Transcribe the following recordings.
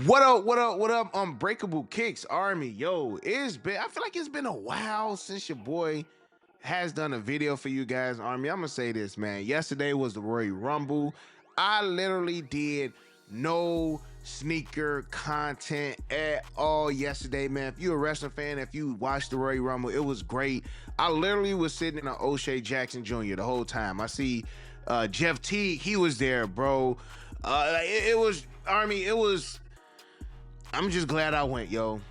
What up? What up? What up? Unbreakable Kicks Army. Yo, I feel like it's been a while since your boy has done a video for you guys, Army. I'm gonna say this, man. Yesterday was the Royal Rumble. I literally did no sneaker content at all yesterday, man. If you're a wrestling fan, if you watched the Royal Rumble, it was great. I literally was sitting in an O'Shea Jackson Jr. the whole time. I see Jeff Teague, he was there, bro. It was, Army, it was. I'm just glad I went, yo.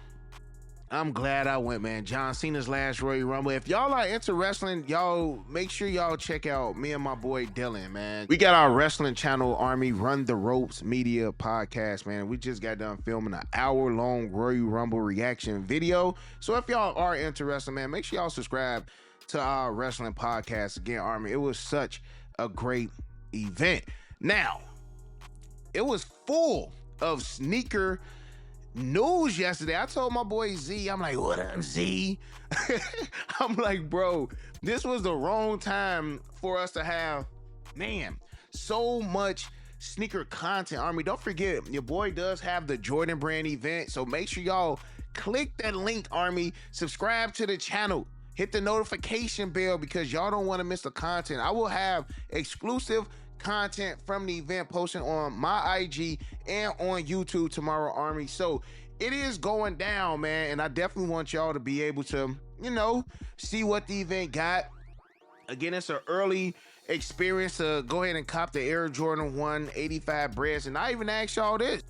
I'm glad I went, man. John Cena's last Royal Rumble. If y'all are into wrestling, y'all make sure y'all check out me and my boy Dylan, man. We got our wrestling channel, Army, Run the Ropes Media podcast, man. We just got done filming an hour-long Royal Rumble reaction video. So if y'all are into wrestling, man, make sure y'all subscribe to our wrestling podcast. Again, Army, it was such a great event. Now, it was full of sneaker news yesterday. I told my boy Z, I'm like, what up, Z? I'm like, bro, this was the wrong time for us to have, man, so much sneaker content. Army, don't forget, your boy does have the Jordan brand event, so make sure y'all click that link, Army. Subscribe to the channel. Hit the notification bell because y'all don't want to miss the content. I will have exclusive content from the event posted on my IG and on YouTube tomorrow, Army. So it is going down, man, and I definitely want y'all to be able to, see what the event got. Again, it's an early experience to go ahead and cop the Air Jordan 1 85 breads. And I even asked y'all this,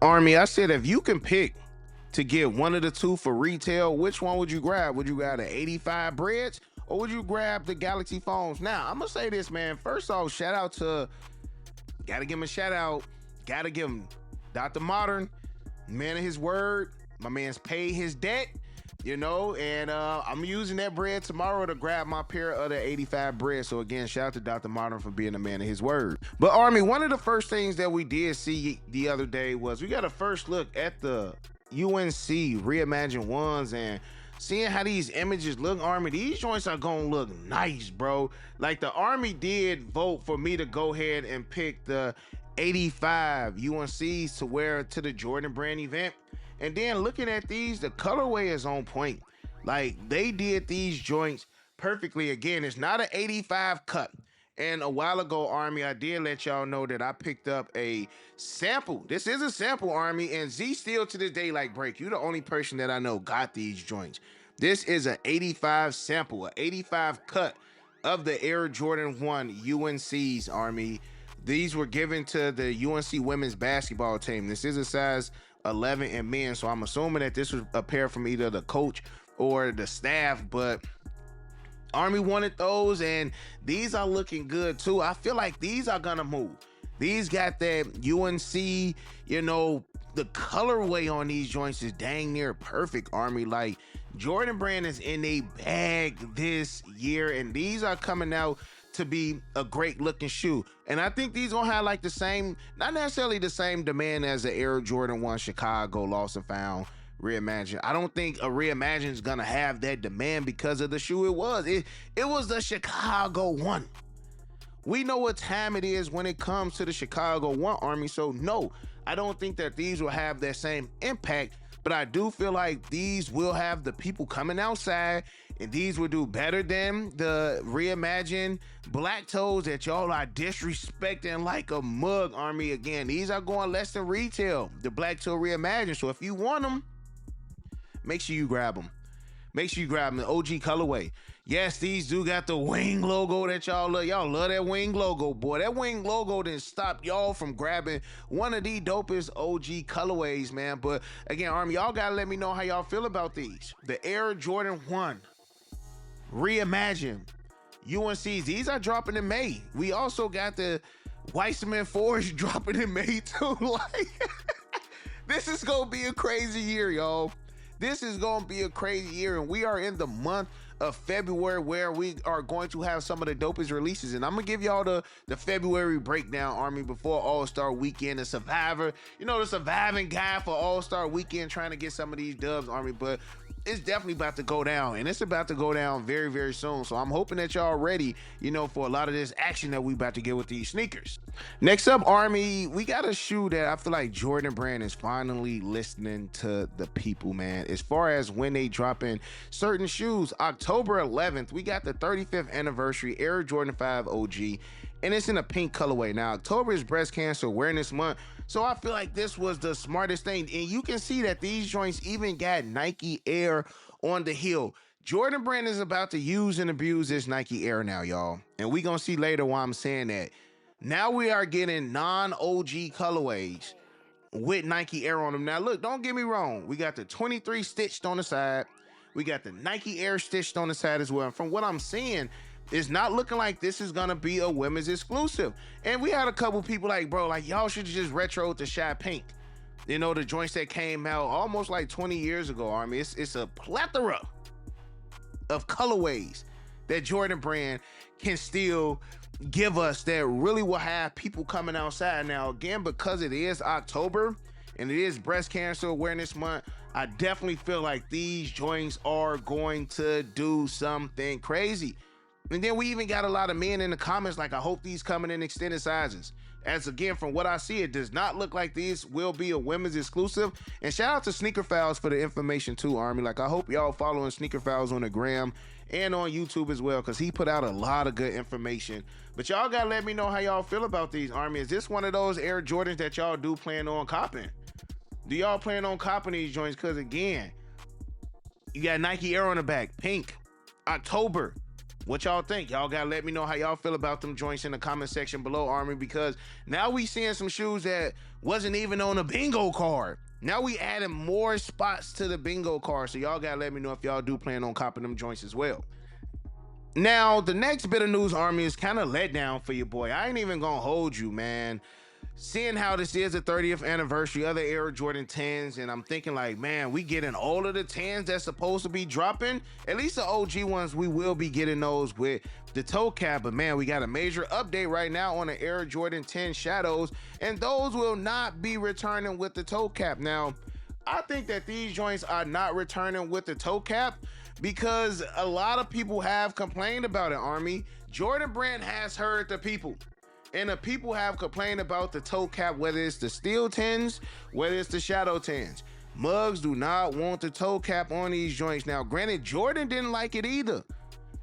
Army, I said, if you can pick to get one of the two for retail, which one would you grab? Would you grab the 85 breads or would you grab the Galaxy phones? Now, I'm gonna say this, man. First off, shout out to, gotta give him a shout out. Gotta give him Dr. Modern, man of his word. My man's paid his debt, and I'm using that bread tomorrow to grab my pair of the 85 bread. So again, shout out to Dr. Modern for being a man of his word. But Army, one of the first things that we did see the other day was we got a first look at the UNC reimagined ones and seeing how these images look, Army. These joints are gonna look nice, bro. Like, the Army did vote for me to go ahead and pick the 85 UNCs to wear to the Jordan brand event. And then looking at these, the colorway is on point. Like, they did these joints perfectly. Again, it's not an 85 cut. And a while ago, Army, I did let y'all know that I picked up a sample. This is a sample, Army, and Z still to this day, like, Break, you the only person that I know got these joints. This is an 85 sample, an 85 cut of the Air Jordan 1 UNCs, Army. These were given to the UNC women's basketball team. This is a size 11 in men, so I'm assuming that this was a pair from either the coach or the staff, but Army wanted those, and these are looking good too. I feel like these are gonna move. These got that UNC, the colorway on these joints is dang near perfect, Army. Like, Jordan brand is in a bag this year, and these are coming out to be a great looking shoe. And I think these gonna have like the same, not necessarily the same demand as the Air Jordan 1 Chicago Lost and Found Reimagined. I don't think a Reimagined is gonna have that demand because of the shoe it was. It was the Chicago 1. We know what time it is when it comes to the Chicago 1, Army. So no, I don't think that these will have that same impact, but I do feel like these will have the people coming outside, and these will do better than the Reimagined black toes that y'all are disrespecting like a mug, Army. Again, these are going less than retail, the black toe Reimagined. So if you want them, make sure you grab them. Make sure you grab them, the OG colorway. Yes, these do got the wing logo that y'all love. Y'all love that wing logo, boy. That wing logo didn't stop y'all from grabbing one of the dopest OG colorways, man. But again, Army, y'all gotta let me know how y'all feel about these. The Air Jordan 1 Reimagined UNCs. These are dropping in May. We also got the Weissman Forge dropping in May too. Like, this is gonna be a crazy year, y'all. This is gonna be a crazy year, and we are in the month of February, where we are going to have some of the dopest releases. And I'm gonna give y'all the February breakdown, Army, before All-Star Weekend. The Survivor, the surviving guy for All-Star Weekend, trying to get some of these dubs, Army. But it's definitely about to go down, and it's about to go down very, very soon. So I'm hoping that y'all ready, for a lot of this action that we about to get with these sneakers. Next up, Army, we got a shoe that I feel like Jordan Brand is finally listening to the people, man. As far as when they dropping certain shoes, October 11th, we got the 35th anniversary Air Jordan 5 OG, and it's in a pink colorway. Now, October is Breast Cancer Awareness Month, so I feel like this was the smartest thing. And you can see that these joints even got Nike Air on the heel. Jordan Brand is about to use and abuse this Nike Air now, y'all. And we gonna see later why I'm saying that. Now we are getting non-OG colorways with Nike Air on them. Now, look, don't get me wrong. We got the 23 stitched on the side. We got the Nike Air stitched on the side as well. And from what I'm seeing, it's not looking like this is gonna be a women's exclusive. And we had a couple people like, bro, like, y'all should just retro the Shy Pink. The joints that came out almost like 20 years ago, Army. It's a plethora of colorways that Jordan Brand can still give us that really will have people coming outside. Now, again, because it is October and it is Breast Cancer Awareness Month, I definitely feel like these joints are going to do something crazy. And then we even got a lot of men in the comments like, I hope these coming in extended sizes. As again, from what I see, it does not look like these will be a women's exclusive. And shout out to Sneaker Files for the information too, Army. Like, I hope y'all following Sneaker Files on the gram and on YouTube as well, because he put out a lot of good information. But y'all gotta let me know how y'all feel about these, Army. Is this one of those Air Jordans that y'all do plan on copping? Do y'all plan on copping these joints? Because again, you got Nike Air on the back, pink, October. What y'all think? Y'all gotta let me know how y'all feel about them joints in the comment section below, Army, because now we seeing some shoes that wasn't even on a bingo card. Now we adding more spots to the bingo card, so y'all gotta let me know if y'all do plan on copping them joints as well. Now, the next bit of news, Army, is kind of let down for your boy. I ain't even gonna hold you, man. Seeing how this is the 30th anniversary of the Air Jordan 10s, and I'm thinking like, man, we getting all of the 10s that's supposed to be dropping. At least the OG ones, we will be getting those with the toe cap. But man, we got a major update right now on the Air Jordan 10 Shadows, and those will not be returning with the toe cap. Now, I think that these joints are not returning with the toe cap because a lot of people have complained about it, Army. Jordan Brand has heard the people. And the people have complained about the toe cap, whether it's the steel 10s, whether it's the shadow 10s. Mugs do not want the toe cap on these joints. Now, granted, Jordan didn't like it either.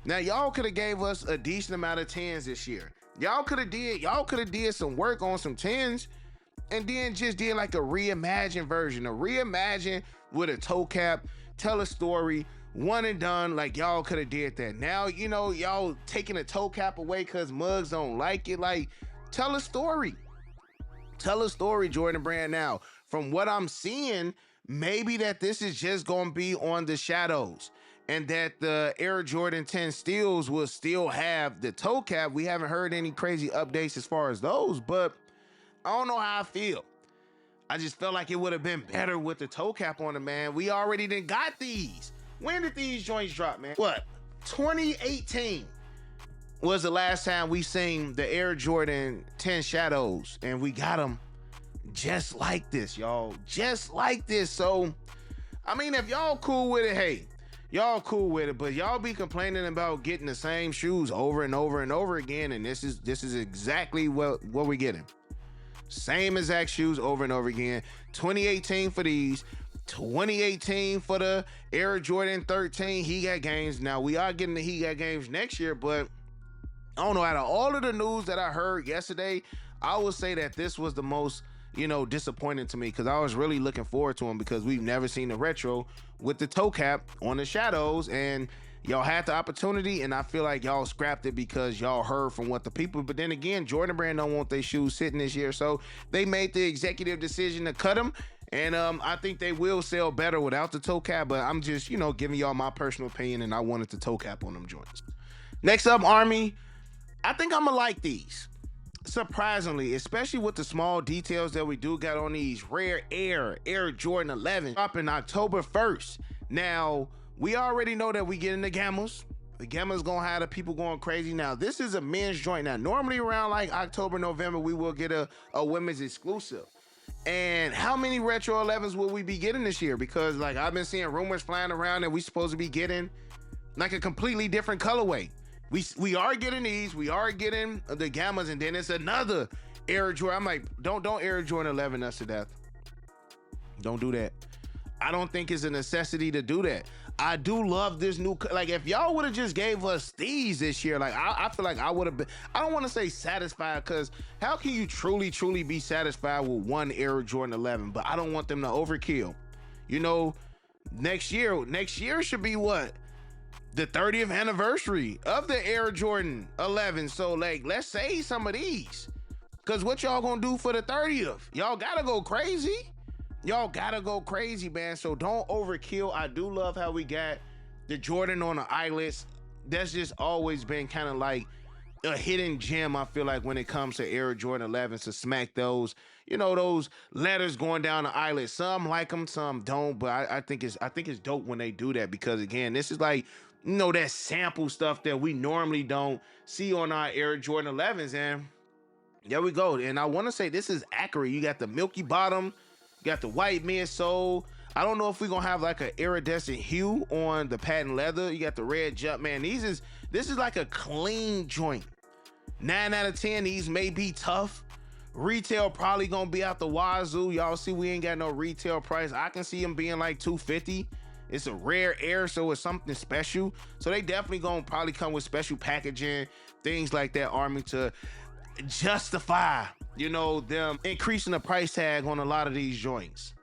Now, y'all could have gave us a decent amount of 10s this year. Y'all could have did some work on some 10s and then just did like a reimagined version. A reimagine with a toe cap, tell a story, one and done. Like, y'all could have did that. Now, y'all taking a toe cap away because mugs don't like it. Like, tell a story. Tell a story, Jordan Brand. Now, from what I'm seeing, maybe that this is just going to be on the shadows and that the Air Jordan 10 steels will still have the toe cap. We haven't heard any crazy updates as far as those, but I don't know how I feel. I just felt like it would have been better with the toe cap on them, man. We already done got these. When did these joints drop, man? What? 2018 was the last time we seen the Air Jordan 10 Shadows, and we got them just like this, y'all. Just like this. So, I mean, if y'all cool with it, hey, y'all cool with it, but y'all be complaining about getting the same shoes over and over and over again, and this is exactly what we're getting. Same exact shoes over and over again. 2018 for these. 2018 for the Air Jordan 13 He Got Games. Now, we are getting the He Got Games next year, but I don't know, out of all of the news that I heard yesterday, I would say that this was the most, disappointing to me, because I was really looking forward to them, because we've never seen a retro with the toe cap on the shadows, and y'all had the opportunity, and I feel like y'all scrapped it because y'all heard from what the people. But then again, Jordan Brand don't want their shoes sitting this year, so they made the executive decision to cut them. And I think they will sell better without the toe cap, but I'm just, giving y'all my personal opinion, and I wanted the toe cap on them joints. Next up, Army, I think I'm gonna like these. Surprisingly, especially with the small details that we do got on these rare Air Jordan 11 dropping October 1st. Now, We already know that we get in the Gammas. The Gamma's gonna have the people going crazy. Now, this is a men's joint. Now, normally around like October, November, we will get a women's exclusive. And how many retro 11s will we be getting this year? Because like I've been seeing rumors flying around that we supposed to be getting like a completely different colorway. We are getting these, we are getting the Gammas, and then it's another Air Jordan. I'm like, don't Air Jordan 11 us to death. Don't do that. I don't think it's a necessity to do that. I do love this new, like if y'all would have just gave us these this year, like I feel like I would have been, I don't want to say satisfied, because how can you truly be satisfied with one Air Jordan 11? But I don't want them to overkill. You know, next year should be what? The 30th anniversary of the Air Jordan 11. So like, let's save some of these, because what y'all gonna do for the 30th? Y'all gotta go crazy. Y'all gotta go crazy, man. So don't overkill. I do love how we got the Jordan on the eyelets. That's just always been kind of like a hidden gem, I feel like, when it comes to Air Jordan 11s, to smack those, you know, those letters going down the eyelets. Some like them, some don't, but I think it's dope when they do that, because again, this is like, you know, that sample stuff that we normally don't see on our Air Jordan 11s. And there we go. And I want to say this is accurate. You got the milky bottom, you got the white midsole. I don't know if we're gonna have like an iridescent hue on the patent leather. You got the red jump, man. This is like a clean joint. 9 out of 10. These may be tough. Retail probably gonna be out the wazoo. Y'all see we ain't got no retail price. I can see them being like $250. It's a rare air, so it's something special. So they definitely gonna probably come with special packaging, things like that, Army, to justify, you know, them increasing the price tag on a lot of these joints.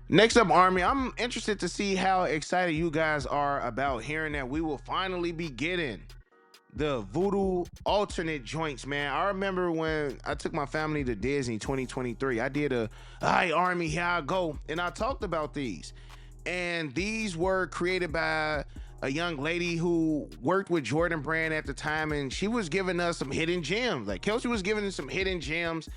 Next up, Army, I'm interested to see how excited you guys are about hearing that we will finally be getting the Voodoo alternate joints, man. I remember when I took my family to Disney 2023, I did a, all right, Army, here I go. And I talked about these. And these were created by a young lady who worked with Jordan Brand at the time, and she was giving us some hidden gems. Like Kelsey was giving us some hidden gems,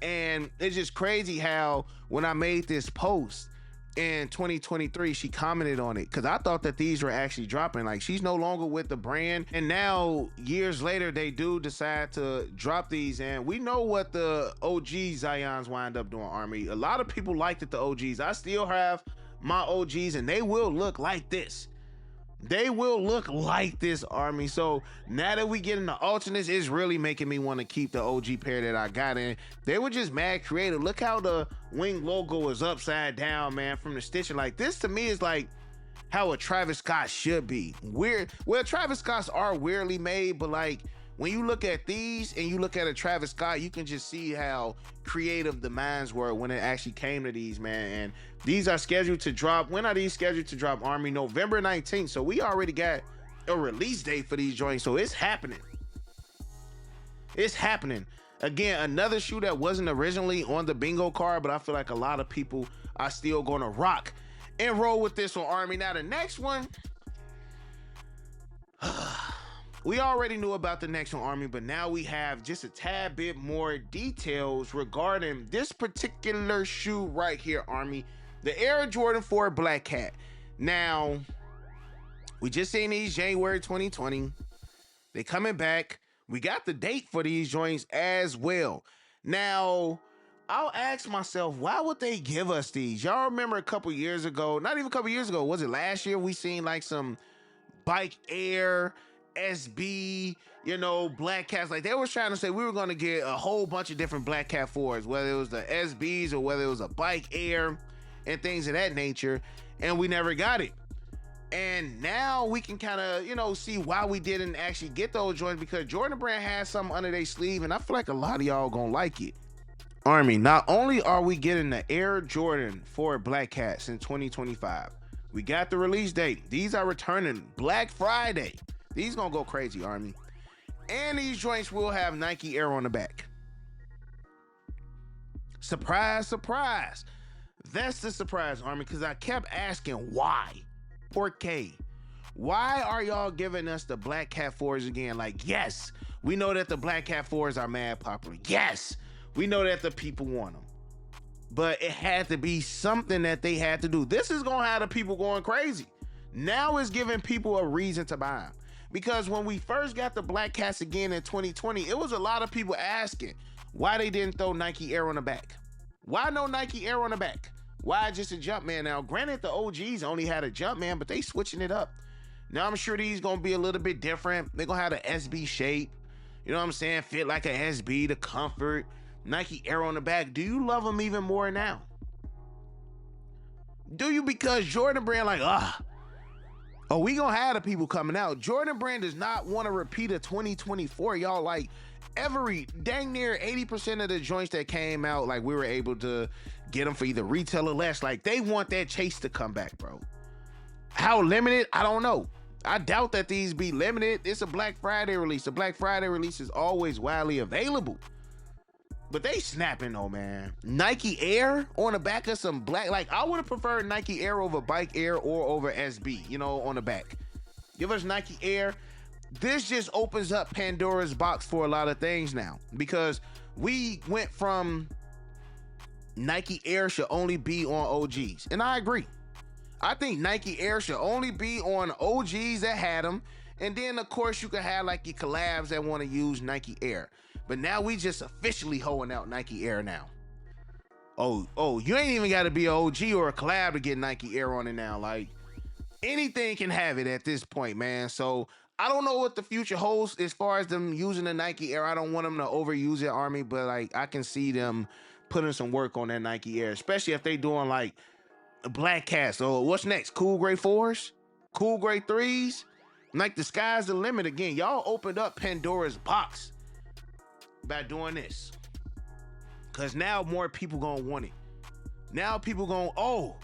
and it's just crazy how when I made this post in 2023, she commented on it, because I thought that these were actually dropping. Like, she's no longer with the brand, and now years later they do decide to drop these. And we know what the OG Zions wind up doing, Army. A lot of people liked it, the OGs. I still have my OGs, and they will look like this. They will look like this, Army. So now that we get in the alternates, it's really making me want to keep the OG pair that I got in. They were just mad creative. Look how the wing logo is upside down, man, from the stitching. Like, this to me is like how a Travis Scott should be. Weird. Well, Travis Scotts are weirdly made, but like when you look at these and you look at a Travis Scott, you can just see how creative the minds were when it actually came to these, man. And these are scheduled to drop. When are these scheduled to drop, Army? November 19th. So we already got a release date for these joints. So it's happening. It's happening. Again, another shoe that wasn't originally on the bingo card, but I feel like a lot of people are still going to rock and roll with this one, Army. Now, the next one, we already knew about the next one, Army, but now we have just a tad bit more details regarding this particular shoe right here, Army. The Air Jordan 4 Black Cat. Now, we just seen these January 2020. They coming back. We got the date for these joints as well. Now, I'll ask myself, why would they give us these? Y'all remember a couple years ago, not even a couple years ago, was it last year? We seen like some Bike Air, SB, you know, Black Cats. Like, they was trying to say we were going to get a whole bunch of different Black Cat 4s, whether it was the SBs or whether it was a Bike Air and things of that nature, and we never got it. And now we can kind of, you know, see why we didn't actually get those joints, because Jordan Brand has something under their sleeve, and I feel like a lot of y'all gonna like it. Army, not only are we getting the Air Jordan 4 Black Cats in 2025, we got the release date. These are returning Black Friday. These gonna go crazy, Army. And these joints will have Nike Air on the back. Surprise, surprise. That's the surprise, Army, because I kept asking why. Por qué? Why are y'all giving us the Black Cat 4s again? Like, yes, we know that the Black Cat 4s are mad popular. Yes, we know that the people want them. But it had to be something that they had to do. This is going to have the people going crazy. Now it's giving people a reason to buy them. Because when we first got the black cats again in 2020, it was a lot of people asking why they didn't throw Nike Air on the back. Why no Nike Air on the back? Why just a Jumpman? Now, granted, the OGs only had a Jumpman, but they switching it up. Now, I'm sure these going to be a little bit different. They're going to have the SB shape. You know what I'm saying? Fit like a SB, the comfort. Nike Air on the back. Do you love them even more now? Do you? Because Jordan Brand like, oh, we gonna have the people coming out. Jordan Brand does not want to repeat a 2024, y'all. Like, dang near 80% of the joints that came out, like, we were able to get them for either retail or less. Like, they want that chase to come back, bro. How limited? I don't know. I doubt that these be limited. It's a Black Friday release. The Black Friday release is always widely available. But they snapping though, man. Nike Air on the back of some black. Like, I would have preferred Nike Air over Bike Air or over SB, you know, on the back. Give us Nike Air. This just opens up Pandora's box for a lot of things now. Because we went from Nike Air should only be on OGs. And I agree. I think Nike Air should only be on OGs that had them. And then, of course, you can have like your collabs that want to use Nike Air. But now we just officially holding out Nike Air now. Oh, you ain't even got to be an OG or a collab to get Nike Air on it now. Like, anything can have it at this point, man. So I don't know what the future holds as far as them using the Nike Air. I don't want them to overuse it, Army, but like I can see them putting some work on that Nike Air, especially if they doing like black cats. So what's next? Cool Gray 4s? Cool Gray 3s? Like, the sky's the limit again. Y'all opened up Pandora's box by doing this. Because now more people gonna want it. Now people gonna, oh,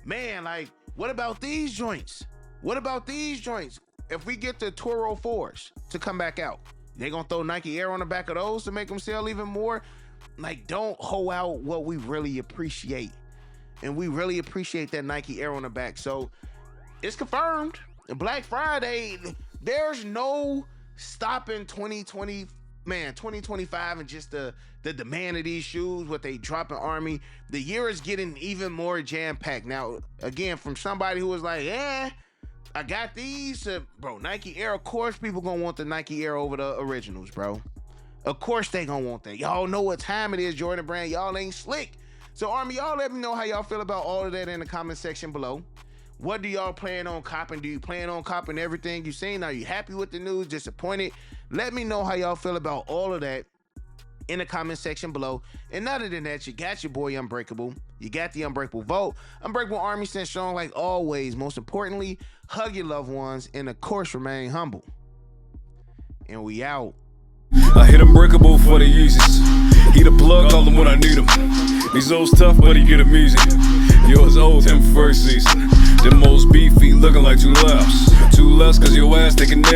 man, like, what about these joints? What about these joints? If we get the Toro 4s to come back out, they gonna throw Nike Air on the back of those to make them sell even more? Like, don't hold out what we really appreciate. And we really appreciate that Nike Air on the back. So it's confirmed. Black Friday, there's no stopping 2020, man, 2025 and just the demand of these shoes, what they dropping, Army. The year is getting even more jam-packed. Now, again, from somebody who was like, yeah, I got these, bro, Nike Air, of course people gonna want the Nike Air over the originals, bro. Of course they gonna want that. Y'all know what time it is, Jordan Brand. Y'all ain't slick. So, Army, y'all let me know how y'all feel about all of that in the comment section below. What do y'all plan on copping? Do you plan on copping everything you seen? Are you happy with the news? Disappointed? Let me know how y'all feel about all of that in the comment section below. And other than that, you got your boy Unbreakable. You got the Unbreakable Vote. Unbreakable Army sent strong like always. Most importantly, hug your loved ones and, of course, remain humble. And we out. I hit Unbreakable for the uses. He the plug, call him when I need him. These old's tough, but he get amusing. Yours old, him first season. The most beefy, looking like two laughs. Two less, cause your ass taking that.